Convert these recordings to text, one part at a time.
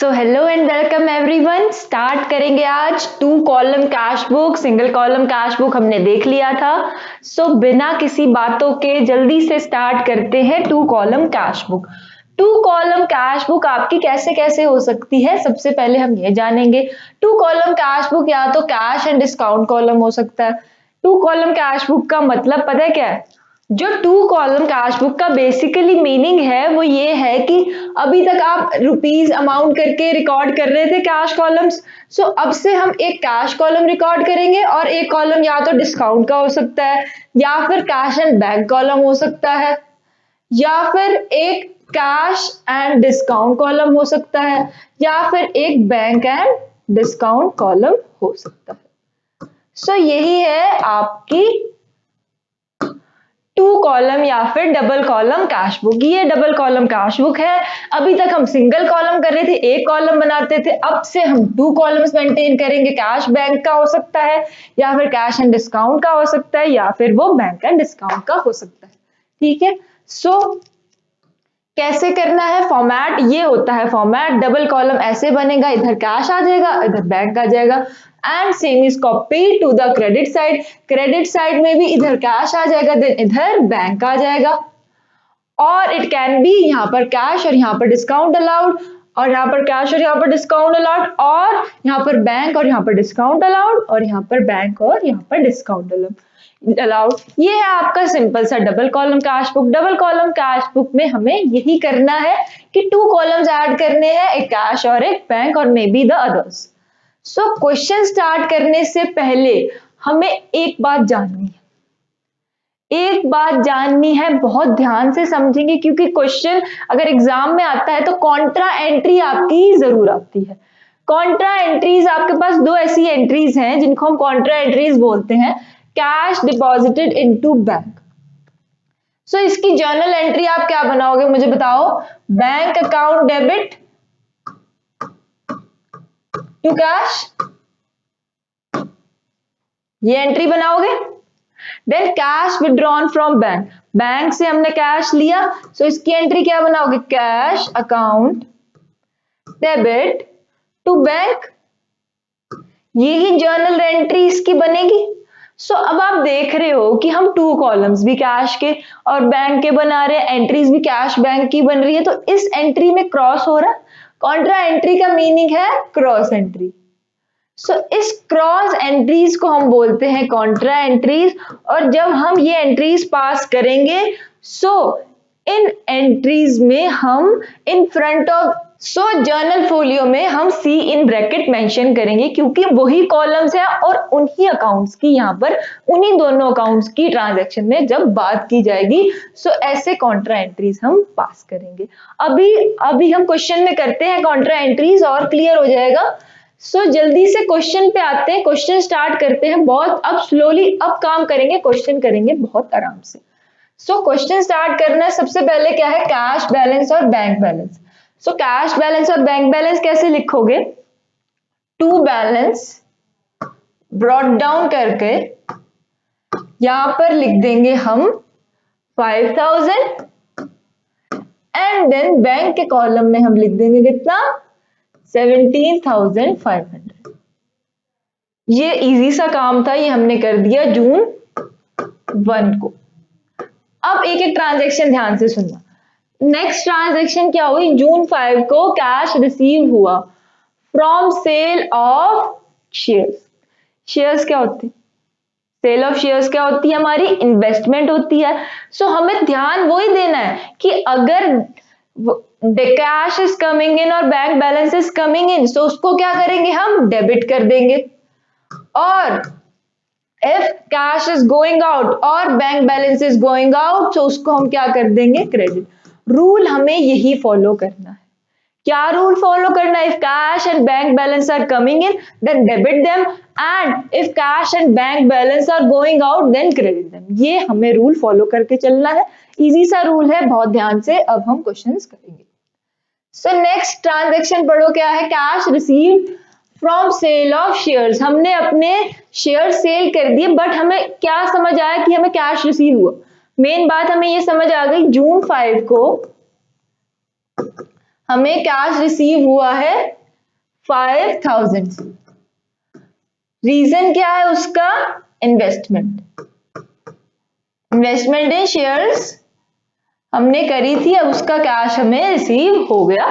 So hello and welcome everyone. Start करेंगे आज 2 column cash book. Single column cash book हमने देख लिया था। सो बिना किसी बातों के जल्दी से स्टार्ट करते हैं 2 column cash book. 2 column cash book आपकी कैसे कैसे हो सकती है, सबसे पहले हम ये जानेंगे। 2 कॉलम कैश बुक या तो कैश एंड डिस्काउंट कॉलम हो सकता है। 2 कॉलम कैश बुक का मतलब पता है क्या है? जो 2 कॉलम कैश बुक का बेसिकली मीनिंग है वो ये है कि अभी तक आप रुपीज अमाउंट करके रिकॉर्ड कर रहे थे कैश कॉलम्स। सो अब से हम एक कैश कॉलम रिकॉर्ड करेंगे और एक कॉलम या तो डिस्काउंट का हो सकता है, या फिर कैश एंड बैंक कॉलम हो सकता है, या फिर एक कैश एंड डिस्काउंट कॉलम हो सकता है, या फिर एक बैंक एंड डिस्काउंट कॉलम हो सकता है। सो यही है आपकी 2 कॉलम या फिर डबल कॉलम कैश बुक। ये डबल कॉलम कैश बुक है। अभी तक हम सिंगल कॉलम कर रहे थे, एक कॉलम बनाते थे, अब से हम 2 कॉलम्स मेंटेन करेंगे। कैश बैंक का हो सकता है, या फिर कैश एंड डिस्काउंट का हो सकता है, या फिर वो बैंक एंड डिस्काउंट का हो सकता है। ठीक है। सो कैसे करना है? फॉर्मेट ये होता है। फॉर्मेट डबल कॉलम ऐसे बनेगा, इधर कैश आ जाएगा, इधर बैंक आ जाएगा। And same is copy to the credit side. Credit side में भी इधर कैश आ जाएगा, देन इधर बैंक आ जाएगा। और इट कैन बी यहाँ पर कैश और यहाँ पर डिस्काउंट अलाउड, और यहाँ पर कैश और यहाँ पर डिस्काउंट अलाउड, और यहाँ पर बैंक और यहाँ पर डिस्काउंट अलाउड, और यहाँ पर बैंक और यहाँ पर डिस्काउंट अलाउड। ये है आपका सिंपल सा double column cash book. Double column cash book में हमें यही करना है कि 2 कॉलम्स ऐड करने हैं, एक कैश और एक बैंक, और may be the others. So question start करने से पहले हमें एक बात जाननी है। बहुत ध्यान से समझेंगे, क्योंकि क्वेश्चन अगर एग्जाम में आता है तो कॉन्ट्रा एंट्री आपकी जरूर आती है। कॉन्ट्रा एंट्रीज आपके पास 2 ऐसी एंट्रीज हैं जिनको हम कॉन्ट्रा एंट्रीज बोलते हैं। Cash deposited into bank. So इसकी जर्नल एंट्री आप क्या बनाओगे मुझे बताओ? Bank account debit to cash, ये एंट्री बनाओगे। Then cash withdrawn from bank, bank से हमने कैश लिया, सो इसकी एंट्री क्या बनाओगे? Cash account debit to bank. यही जर्नल एंट्री इसकी बनेगी। सो अब आप देख रहे हो कि हम 2 कॉलम्स भी कैश के और बैंक के बना रहे हैं, एंट्रीज भी कैश बैंक की बन रही है, तो इस एंट्री में क्रॉस हो रहा है। कॉन्ट्रा एंट्री का मीनिंग है क्रॉस एंट्री। सो इस क्रॉस एंट्रीज को हम बोलते हैं कॉन्ट्रा एंट्रीज। और जब हम ये एंट्रीज पास करेंगे, सो इन एंट्रीज में हम इन फ्रंट ऑफ जर्नल फोलियो में हम सी इन ब्रैकेट मेंशन करेंगे, क्योंकि वही कॉलम्स है और उन्हीं अकाउंट्स की यहाँ पर उन्हीं दोनों अकाउंट्स की ट्रांजैक्शन में जब बात की जाएगी, सो ऐसे कॉन्ट्रा एंट्रीज हम पास करेंगे। अभी हम क्वेश्चन में करते हैं कॉन्ट्रा एंट्रीज और क्लियर हो जाएगा। सो जल्दी से क्वेश्चन पे आते हैं, क्वेश्चन स्टार्ट करते हैं। बहुत अब स्लोली अब काम करेंगे, क्वेश्चन करेंगे बहुत आराम से। सो क्वेश्चन स्टार्ट करना है। सबसे पहले क्या है? कैश बैलेंस और bank balance. So cash balance और बैंक बैलेंस कैसे लिखोगे? टू बैलेंस ब्रॉट डाउन करके यहां पर लिख देंगे हम 5000, एंड देन बैंक के कॉलम में हम लिख देंगे कितना? 17,500। ये इजी सा काम था, ये हमने कर दिया जून 1 को। अब एक एक ट्रांजैक्शन ध्यान से सुनना। नेक्स्ट ट्रांजैक्शन क्या हुई? जून 5 को कैश रिसीव हुआ from sale of shares. Shares क्या होती है? सेल ऑफ शेयर्स क्या होती है? हमारी इन्वेस्टमेंट होती है। सो हमें ध्यान वही देना है कि अगर कैश इज कमिंग इन और bank balance is coming in, so उसको क्या करेंगे? हम डेबिट कर देंगे। और if cash is going out और bank balance is going out, तो उसको हम क्या कर देंगे? क्रेडिट। रूल हमें यही फॉलो करना है। क्या रूल फॉलो करना है? If cash and bank balance are coming in then debit them, and if cash and bank balance are going out then credit them. ये हमें रूल फॉलो करके चलना है। इजी सा रूल है, बहुत ध्यान से अब हम क्वेश्चंस करेंगे। सो नेक्स्ट ट्रांजैक्शन पढ़ो, क्या है? Cash received from sale of shares. हमने अपने शेयर सेल कर दिए, बट हमें क्या समझ आया कि हमें कैश रिसीव हुआ? मेन बात हमें ये समझ आ गई, जून 5 को हमें कैश रिसीव हुआ है 5000। रीजन क्या है उसका? इन्वेस्टमेंट इन शेयर्स हमने करी थी, अब उसका कैश हमें रिसीव हो गया।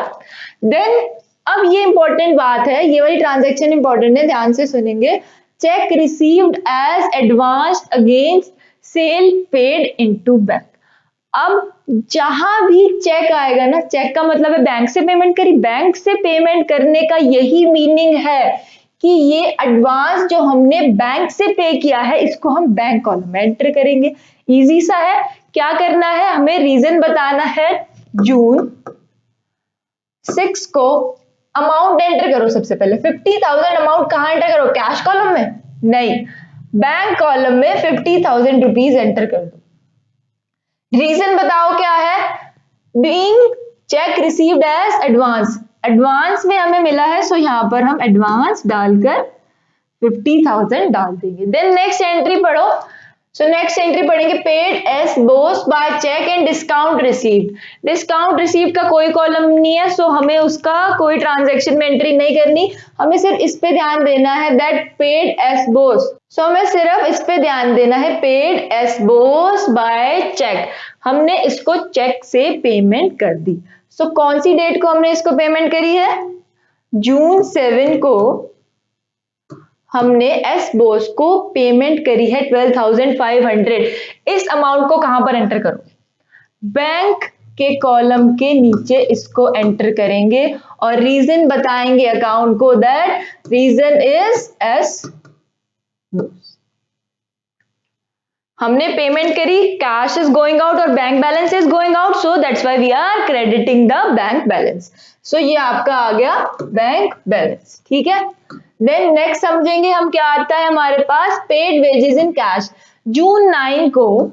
देन अब ये इंपॉर्टेंट बात है, ये वाली ट्रांजैक्शन इंपॉर्टेंट है, ध्यान से सुनेंगे। Cheque received as advance against sale paid into bank. अब जहां भी चेक आएगा ना, चेक का मतलब है बैंक से पेमेंट करी, बैंक से पेमेंट करने का यही मीनिंग है कि ये एडवांस जो हमने बैंक से पे किया है इसको हम बैंक कॉलम में एंटर करेंगे। इजी सा है। क्या करना है, हमें रीजन बताना है जून 6 को। अमाउंट एंटर करो सबसे पहले। 50,000 अमाउंट कहां एंटर करो? कैश कॉलम में नहीं, बैंक कॉलम में 50,000 रुपीज एंटर कर दो। रीजन बताओ क्या है? Being cheque received as advance, advance में हमें मिला है, सो यहां पर हम एडवांस डालकर 50,000 डाल देंगे। देन नेक्स्ट एंट्री पढ़ो। सो नेक्स्ट एंट्री पढ़ेंगे, paid S Bose by cheque and discount received. Discount received का कोई कॉलम नहीं है, सो हमें उसका कोई ट्रांजैक्शन में एंट्री नहीं करनी, हमें सिर्फ इस पे ध्यान देना है that paid S Bose. So हमें सिर्फ इस पे ध्यान देना है, paid S Bose by cheque, हमने इसको चेक से पेमेंट कर दी। सो कौन सी डेट को हमने इसको पेमेंट करी है? जून 7 को हमने एस बोस को पेमेंट करी है 12,500। इस अमाउंट को कहां पर एंटर करो? बैंक के कॉलम के नीचे इसको एंटर करेंगे और रीजन बताएंगे अकाउंट को, that reason is as both. हमने पेमेंट करी, कैश इज गोइंग आउट और bank balance is going out, so that's why we are crediting the bank balance. So ये आपका आ गया बैंक बैलेंस, ठीक है। देन नेक्स्ट समझेंगे हम क्या आता है हमारे पास, पेड वेजेस इन कैश। जून 9 को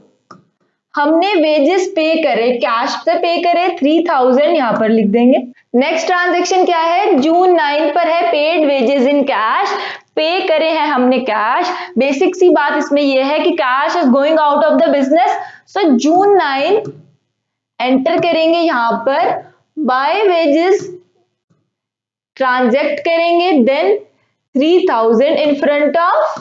हमने वेजेस पे करे, कैश से पे करे 3,000, यहां पर लिख देंगे। नेक्स्ट ट्रांजैक्शन क्या है? जून 9 पर है पेड वेजेस इन कैश, पे करे हैं हमने कैश। बेसिक सी बात इसमें यह है कि cash is going out of the business, so June 9 enter करेंगे, यहां पर बाय वेजेस ट्रांजैक्ट करेंगे, then 3,000 in front of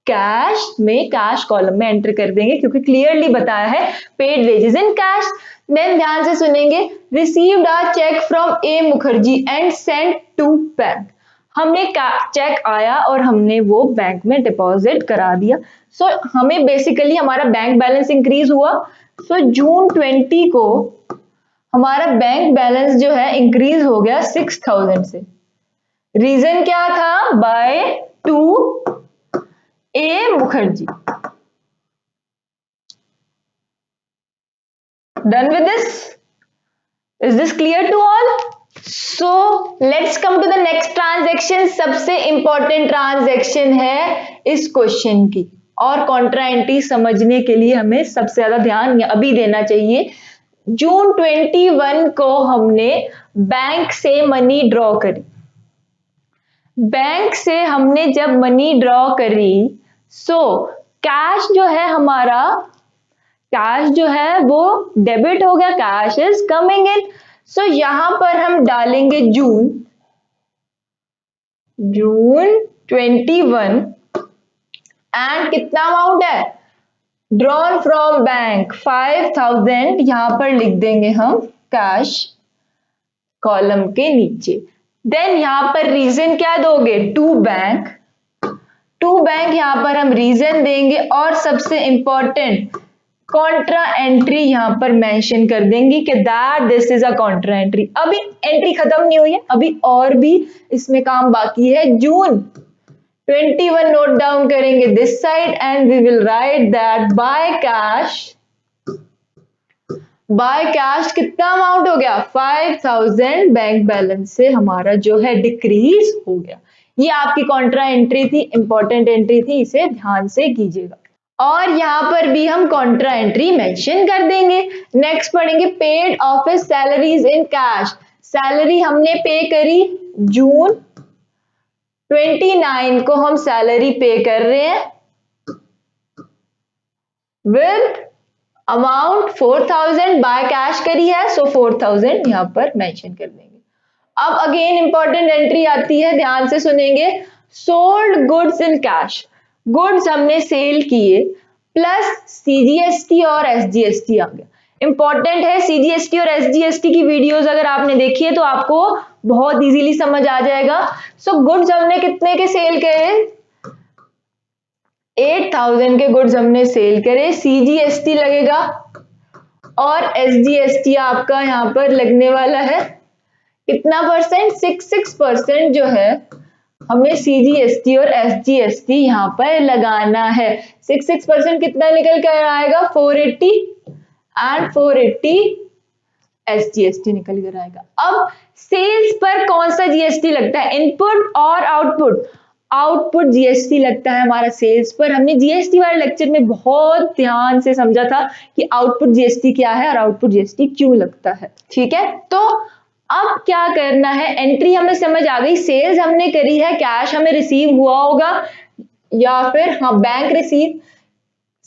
cash में, कैश कॉलम में एंटर कर देंगे क्योंकि क्लियरली बताया है paid wages in cash. Then ध्यान से सुनेंगे, received a cheque from A Mukherjee and sent to bank. हमने चेक आया और हमने वो बैंक में डिपॉजिट करा दिया। सो हमें बेसिकली हमारा बैंक बैलेंस इंक्रीज हुआ। सो जून 20 को हमारा बैंक बैलेंस जो है इंक्रीज हो गया 6,000 से। रीजन क्या था? By two A Mukherjee. Done with this? Is this clear to all? So let's come to the next transaction. सबसे इंपॉर्टेंट ट्रांजैक्शन है इस क्वेश्चन की, और कॉन्ट्रा एंट्री समझने के लिए हमें सबसे ज्यादा ध्यान अभी देना चाहिए। जून 21 को हमने बैंक से मनी ड्रॉ करी। बैंक से हमने जब मनी ड्रॉ करी, सो कैश जो है हमारा, कैश जो है वो डेबिट हो गया, कैश इज कमिंग इन। सो यहां पर हम डालेंगे जून 21 एंड कितना अमाउंट है? ड्रॉन फ्रॉम बैंक 5,000, यहां पर लिख देंगे हम कैश कॉलम के नीचे। देन यहां पर रीजन क्या दोगे? टू बैंक, टू बैंक यहां पर हम रीजन देंगे और सबसे इंपॉर्टेंट कॉन्ट्रा एंट्री यहां पर मेंशन कर देंगे कि that this is a Contra entry. अभी एंट्री खत्म नहीं हुई है, अभी और भी इसमें काम बाकी है। जून 21 नोट डाउन करेंगे this side and we will write that by cash कितना अमाउंट हो गया? 5,000 बैंक बैलेंस से हमारा जो है डिक्रीज हो गया। ये आपकी कॉन्ट्रा एंट्री थी, इंपॉर्टेंट एंट्री थी, इसे ध्यान से कीजिएगा। और यहां पर भी हम कॉन्ट्रा एंट्री मेंशन कर देंगे। नेक्स्ट पढ़ेंगे, paid office salaries in cash. Salary हमने पे करी, जून 29 को हम सैलरी पे कर रहे हैं विद अमाउंट 4000 बाय कैश करी है, सो 4000 यहाँ पर मेंशन कर देंगे। अब अगेन इंपॉर्टेंट एंट्री आती है, ध्यान से सुनेंगे। Sold goods in cash, goods हमने सेल किए प्लस सीजीएसटी और एसजीएसटी आ गया। इंपॉर्टेंट है, सीजीएसटी और एसजीएसटी की वीडियोस अगर आपने देखी है तो आपको बहुत इजीली समझ आ जाएगा। सो गुड्स हमने कितने के सेल करे, 8000 के गुड्स हमने सेल करे, सीजीएसटी लगेगा और एसजीएसटी आपका यहाँ पर लगने वाला है कितना परसेंट, 66% जो है हमें सीजीएसटी और एसजीएसटी यहाँ पर लगाना है। 66% कितना निकल कर आएगा, 480 एंड 480 एसजीएसटी निकल कर आएगा। अब सेल्स पर कौन सा जीएसटी लगता है, इनपुट और आउटपुट, आउटपुट जीएसटी लगता है हमारा सेल्स पर। हमने जीएसटी वाले लेक्चर में बहुत ध्यान से समझा था कि आउटपुट जीएसटी क्या है और आउटपुट जीएसटी क्यों लगता है, ठीक है। तो अब क्या करना है, एंट्री हमें समझ आ गई, सेल्स हमने करी है, कैश हमें रिसीव हुआ होगा या फिर हाँ बैंक रिसीव,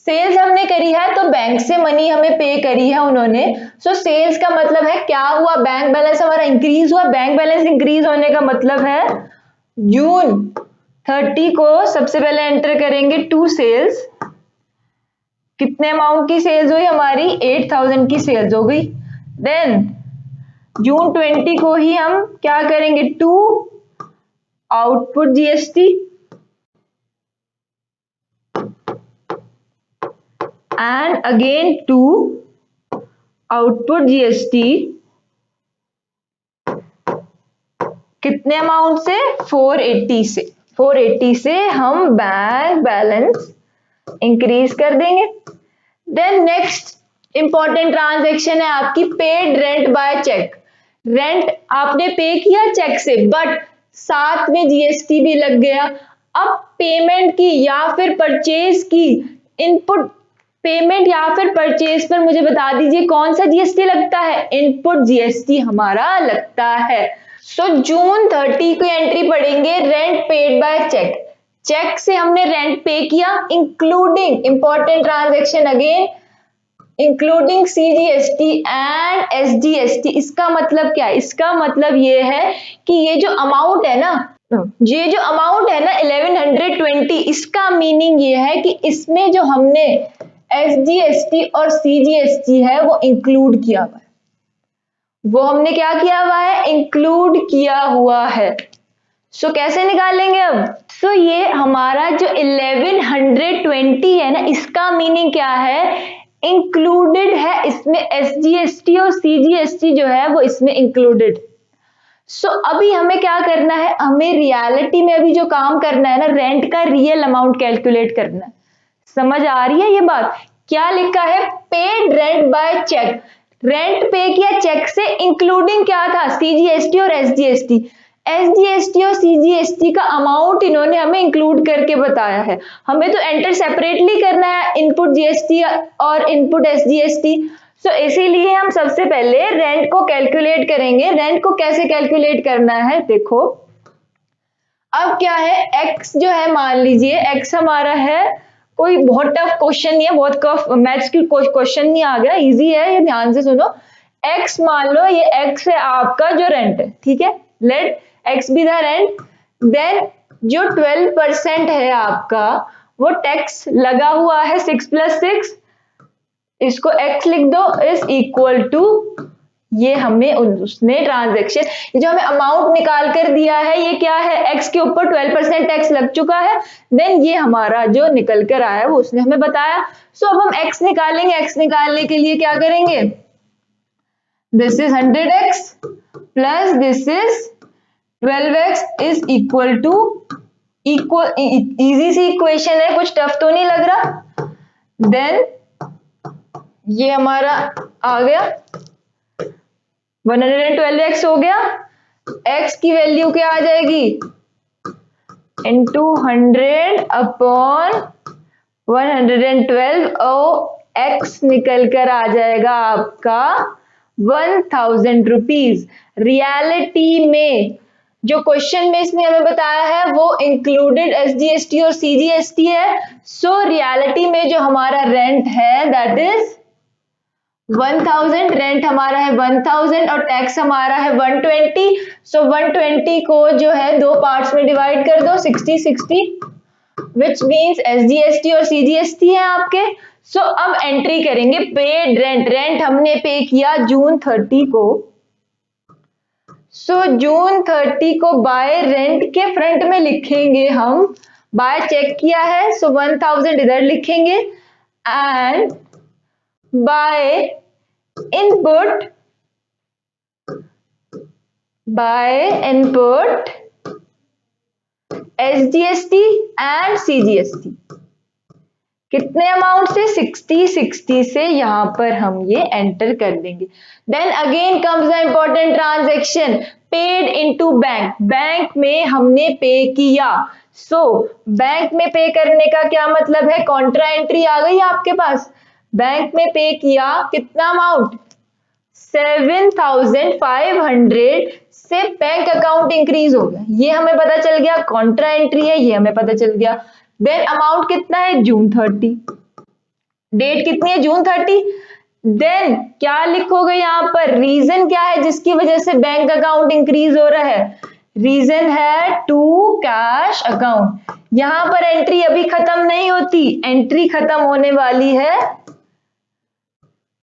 सेल्स हमने करी है तो बैंक से मनी हमें पे करी है उन्होंने। सो सेल्स का मतलब है क्या हुआ, बैंक बैलेंस हमारा इंक्रीज हुआ। बैंक बैलेंस इंक्रीज होने का मतलब है जून 30 को सबसे पहले एंटर करेंगे टू सेल्स, कितने अमाउंट की सेल्स हुई हमारी, 8000 की सेल्स हो गई। देन जून 20 को ही हम क्या करेंगे, to output GST and again to output GST, कितने अमाउंट से, 480 से, 480 से हम बैंक बैलेंस इंक्रीज कर देंगे। देन नेक्स्ट इंपॉर्टेंट ट्रांजैक्शन है आपकी paid rent by cheque. Rent आपने पे किया चेक से बट साथ में जीएसटी भी लग गया। अब पेमेंट की या फिर परचेज की, इनपुट पेमेंट या फिर परचेज पर मुझे बता दीजिए कौन सा जीएसटी लगता है, इनपुट जीएसटी हमारा लगता है। सो जून 30 को एंट्री पढ़ेंगे rent paid by cheque, cheque से हमने रेंट पे किया including important transaction again including CGST and SGST. इसका मतलब क्या है, इसका मतलब ये है कि ये जो अमाउंट है ना, ये जो अमाउंट है ना 1120, इसका मीनिंग ये है कि इसमें जो हमने एसजीएसटी और सीजीएसटी है वो इंक्लूड किया हुआ है, वो हमने क्या किया हुआ है, इंक्लूड किया हुआ है। सो कैसे निकालेंगे अब, सो ये हमारा जो 1120 है ना, इसका मीनिंग क्या है, इंक्लूडेड है इसमें एसजीएसटी और सीजीएसटी जो है वो इसमें इंक्लूडेड। सो अभी हमें क्या करना है, हमें रियलिटी में अभी जो काम करना है ना, रेंट का रियल अमाउंट कैलकुलेट करना है। समझ आ रही है ये बात, क्या लिखा है, paid rent by cheque, rent pay किया चेक से इंक्लूडिंग क्या था, सीजीएसटी और एसजीएसटी। एसजीएसटी और सीजीएसटी का अमाउंट इन्होंने हमें इंक्लूड करके बताया है, हमें तो एंटर सेपरेटली करना है इनपुट जीएसटी और इनपुट एसजीएसटी। सो इसीलिए हम सबसे पहले रेंट को कैलकुलेट करेंगे। रेंट को कैसे कैलकुलेट करना है, देखो अब क्या है, एक्स जो है मान लीजिए एक्स हमारा है, कोई बहुत टफ क्वेश्चन नहीं है, बहुत टफ मैथ्स की क्वेश्चन नहीं आ गया, इजी है, ये ध्यान से सुनो। एक्स मान लो ये एक्स है आपका जो रेंट है, ठीक है, let X be the rent. Then जो 12% है आपका वो टैक्स लगा हुआ है 6 + 6, इसको एक्स लिख दो, इज इक्वल टू, ये हमें उसने ट्रांजैक्शन जो हमें अमाउंट निकाल कर दिया है ये क्या है, एक्स के ऊपर 12% टैक्स लग चुका है। देन ये हमारा जो निकल कर आया वो उसने हमें बताया। सो अब हम एक्स निकालेंगे, एक्स निकालने के लिए क्या करेंगे, this is 100x plus this is 12x is equal to, equal, easy सी इक्वेशन है, कुछ टफ तो नहीं लग रहा। देन ये हमारा आ गया 112x हो गया, x की वैल्यू क्या आ जाएगी, इंटू 100 अपॉन 112, और x निकल कर आ जाएगा आपका 1000 रुपीज। रियलिटी में जो क्वेश्चन में इसने हमें बताया है वो इंक्लूडेड एसजीएसटी और सीजीएसटी है। सो रियलिटी में जो हमारा रेंट है दैट इज 1000, रेंट हमारा है 1000 और टैक्स हमारा है 120। सो 120 को जो है दो पार्ट्स में डिवाइड कर दो, 60 विच मीन्स SGST और CGST है आपके। सो अब एंट्री करेंगे पेड रेंट। रेंट हमने पे किया जून 30 को। सो जून 30 को बाय रेंट के फ्रंट में लिखेंगे हम, बाय चेक किया है सो 1000 इधर लिखेंगे and by input SGST and CGST कितने अमाउंट से 60 से यहां पर हम ये एंटर कर देंगे। Then again comes the important transaction paid into bank. Bank में हमने पे किया। सो बैंक में पे करने का क्या मतलब है, कॉन्ट्रा एंट्री आ गई आपके पास। बैंक में पे किया कितना अमाउंट 7500 से बैंक अकाउंट इंक्रीज हो गया, ये हमें पता चल गया। कॉन्ट्रा एंट्री है ये हमें पता चल गया। देन अमाउंट कितना है जून 30, डेट कितनी है जून 30। देन क्या लिखोगे यहां पर, रीजन क्या है जिसकी वजह से बैंक अकाउंट इंक्रीज हो रहा है, रीजन है टू कैश अकाउंट। यहां पर एंट्री अभी खत्म नहीं होती, एंट्री खत्म होने वाली है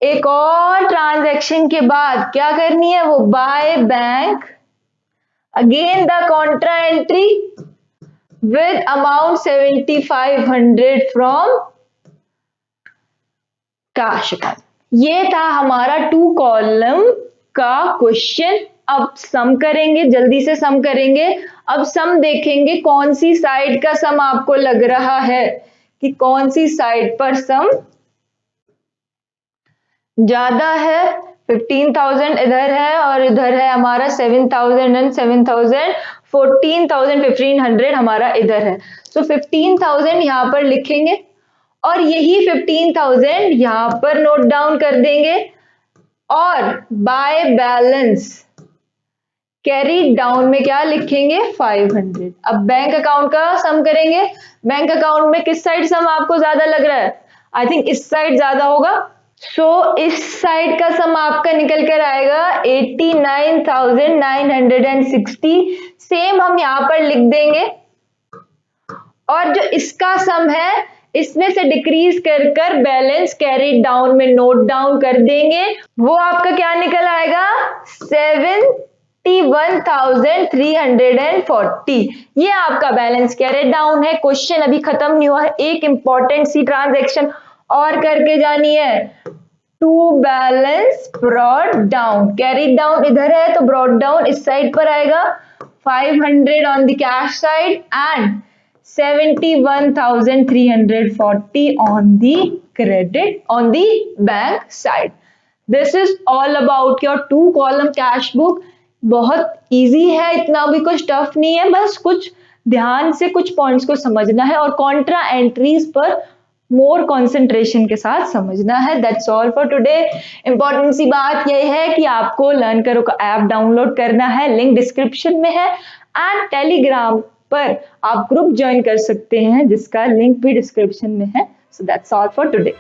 एक और ट्रांजैक्शन के बाद। क्या करनी है वो, by bank again the Contra entry with amount 7500 from cash account। ये था हमारा 2 कॉलम का क्वेश्चन। अब सम करेंगे, जल्दी से सम करेंगे। अब सम देखेंगे कौन सी साइड का सम आपको लग रहा है कि कौन सी साइड पर सम ज्यादा है। 15,000 इधर है और इधर है हमारा 7,000 एंड 7,000, 14,000 1500 हमारा इधर है। सो 15,000 यहां पर लिखेंगे और यही 15,000 यहां पर नोट डाउन कर देंगे और बाय बैलेंस कैरी डाउन में क्या लिखेंगे 500। अब बैंक अकाउंट का सम करेंगे। बैंक अकाउंट में किस साइड सम आपको ज्यादा लग रहा है, आई थिंक इस साइड ज्यादा होगा। सो इस साइड का सम आपका निकल कर आएगा 89,960। सेम हम यहां पर लिख देंगे और जो इसका सम है इसमें से डिक्रीज कर कर बैलेंस कैरी डाउन में नोट डाउन कर देंगे। वो आपका क्या निकल आएगा 71,340। ये आपका बैलेंस कैरी डाउन है। क्वेश्चन अभी खत्म नहीं हुआ है, एक इंपॉर्टेंट सी ट्रांजैक्शन और करके जानी है। To balance brought down, carry down इधर है तो ब्रॉड डाउन इस साइड पर आएगा। 500 on the cash side and 71,340 on the credit on the bank side. This is all about your 2 column cash book। बहुत इजी है, इतना भी कुछ टफ नहीं है, बस कुछ ध्यान से कुछ पॉइंट्स को समझना है और कॉन्ट्रा एंट्रीज पर मोर कंसंट्रेशन के साथ समझना है। That's all for today. Important सी बात यह है कि आपको लर्न करो का ऐप डाउनलोड करना है, लिंक डिस्क्रिप्शन में है एंड टेलीग्राम पर आप ग्रुप ज्वाइन कर सकते हैं जिसका लिंक भी डिस्क्रिप्शन में है। So that's all for today.